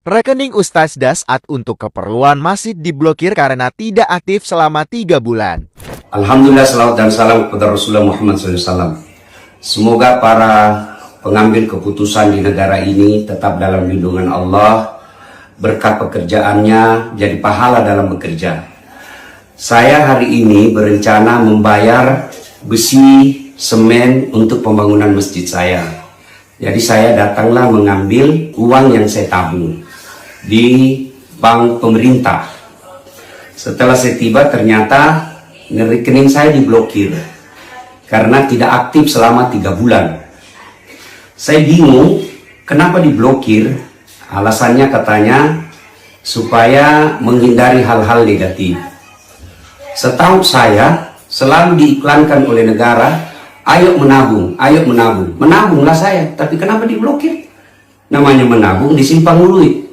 Rekening Ustaz Dasat untuk keperluan masjid diblokir karena tidak aktif selama 3 bulan. Alhamdulillah, salawat dan salam kepada Rasulullah Muhammad SAW. Semoga para pengambil keputusan di negara ini tetap dalam lindungan Allah, berkat pekerjaannya jadi pahala dalam bekerja. Saya hari ini berencana membayar besi, semen untuk pembangunan masjid saya. Jadi saya datanglah mengambil uang yang saya tabung di bank pemerintah. Setelah saya tiba, ternyata rekening saya diblokir karena tidak aktif selama 3 bulan. Saya bingung kenapa diblokir. Alasannya katanya supaya menghindari hal-hal negatif. Setahu saya selalu diiklankan oleh negara, ayo menabung, ayo menabung. Menabunglah saya, tapi kenapa diblokir? Namanya menabung, disimpan duit.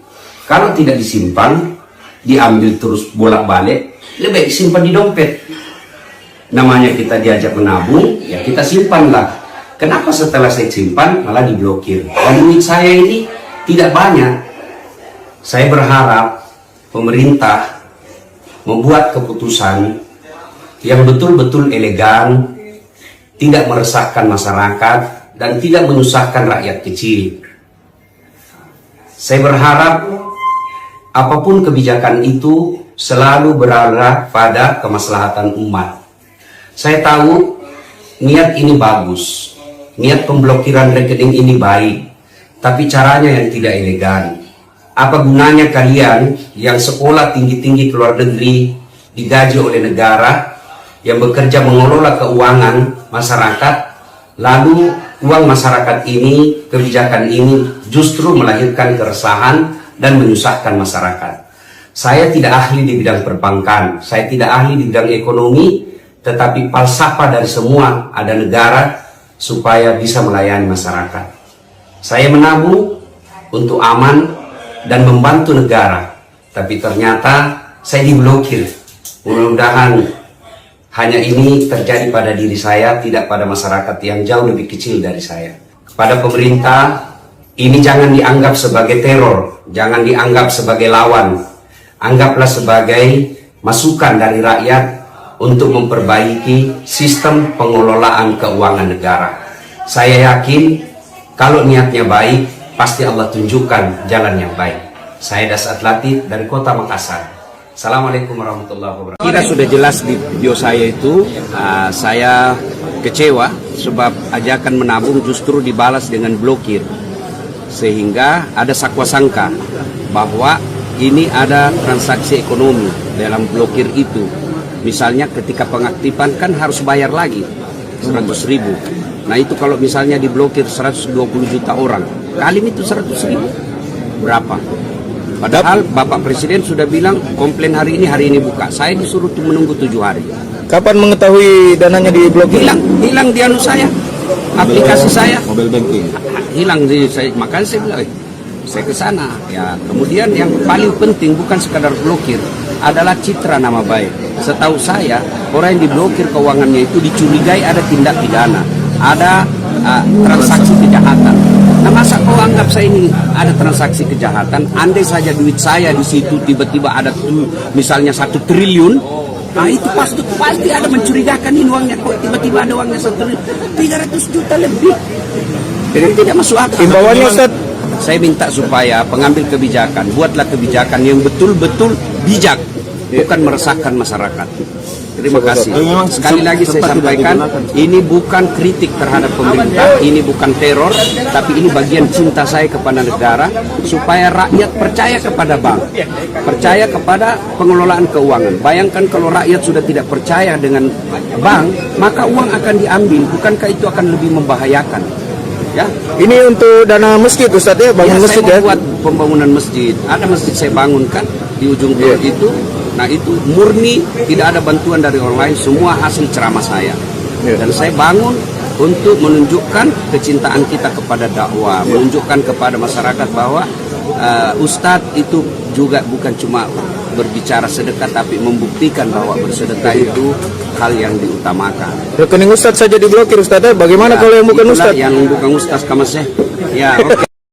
Kalau tidak disimpan, diambil terus bolak-balik, lebih baik simpan di dompet. Namanya kita diajak menabung, ya kita simpanlah. Kenapa setelah saya simpan malah diblokir? Dan duit saya ini tidak banyak. Saya berharap pemerintah membuat keputusan yang betul-betul elegan, tidak meresahkan masyarakat, dan tidak menyusahkan rakyat kecil. Saya berharap apapun kebijakan itu selalu berarah pada kemaslahatan umat. Saya tahu niat ini bagus, niat pemblokiran rekening ini baik, tapi caranya yang tidak elegan. Apa gunanya kalian yang sekolah tinggi-tinggi ke luar negeri, digaji oleh negara, yang bekerja mengelola keuangan masyarakat, lalu uang masyarakat ini, kebijakan ini justru melahirkan keresahan dan menyusahkan masyarakat. Saya tidak ahli di bidang perbankan, saya tidak ahli di bidang ekonomi, tetapi falsafah dari semua ada negara supaya bisa melayani masyarakat. Saya menabung untuk aman dan membantu negara, tapi ternyata saya diblokir. Mudah-mudahan hanya ini terjadi pada diri saya, tidak pada masyarakat yang jauh lebih kecil dari saya. Kepada pemerintah, ini jangan dianggap sebagai teror, jangan dianggap sebagai lawan. Anggaplah sebagai masukan dari rakyat untuk memperbaiki sistem pengelolaan keuangan negara. Saya yakin kalau niatnya baik, pasti Allah tunjukkan jalan yang baik. Saya Dasat Latif dari Kota Makassar. Assalamualaikum warahmatullahi wabarakatuh. Kira sudah jelas di video saya itu, saya kecewa sebab ajakan menabung justru dibalas dengan blokir. Sehingga ada sakwa sangka bahwa ini ada transaksi ekonomi dalam blokir itu. Misalnya ketika pengaktifan kan harus bayar lagi 100.000. Nah itu kalau misalnya diblokir 120 juta orang, kali itu 100.000 berapa? Padahal Bapak Presiden sudah bilang komplain hari ini buka. Saya disuruh menunggu 7 hari. Kapan mengetahui dananya diblokir? Hilang di anu saya, aplikasi saya. Mobile banking. Hilang di saya, makanya saya bilang, saya ke sana. Ya, kemudian yang paling penting bukan sekadar blokir, adalah citra nama baik. Setahu saya, orang yang diblokir keuangannya itu dicurigai ada tindak pidana, ada transaksi kejahatan. Nah masa kau anggap saya ini ada transaksi kejahatan? Andai saja duit saya di situ tiba-tiba ada misalnya 1 triliun, nah itu pasti ada mencurigakan ini uangnya. Kok tiba-tiba ada uangnya 1 triliun, 300 juta lebih. Jadi tidak masuk akal. Himbauannya Ustaz, saya minta supaya pengambil kebijakan buatlah kebijakan yang betul-betul bijak, bukan meresahkan masyarakat. Terima kasih. Sekali lagi saya sampaikan, ini bukan kritik terhadap pemerintah, ini bukan teror, tapi ini bagian cinta saya kepada negara, supaya rakyat percaya kepada bank, percaya kepada pengelolaan keuangan. Bayangkan kalau rakyat sudah tidak percaya dengan bank, maka uang akan diambil, bukankah itu akan lebih membahayakan? Ya. ini untuk dana masjid Ustaz ya, bangun masjid saya ya? buat pembangunan masjid. Ada masjid saya bangunkan di ujung pulau itu. Nah itu murni tidak ada bantuan dari orang lain, semua hasil ceramah saya. Dan saya bangun untuk menunjukkan kecintaan kita kepada dakwah, menunjukkan kepada masyarakat bahwa Ustadz itu juga bukan cuma berbicara sedekah, tapi membuktikan bahwa bersedekah itu hal yang diutamakan. Rekening Ustadz saja diblokir Ustadz, bagaimana kalau yang bukan Ustadz? Yang bukan Ustadz kamasnya? Ya, oke.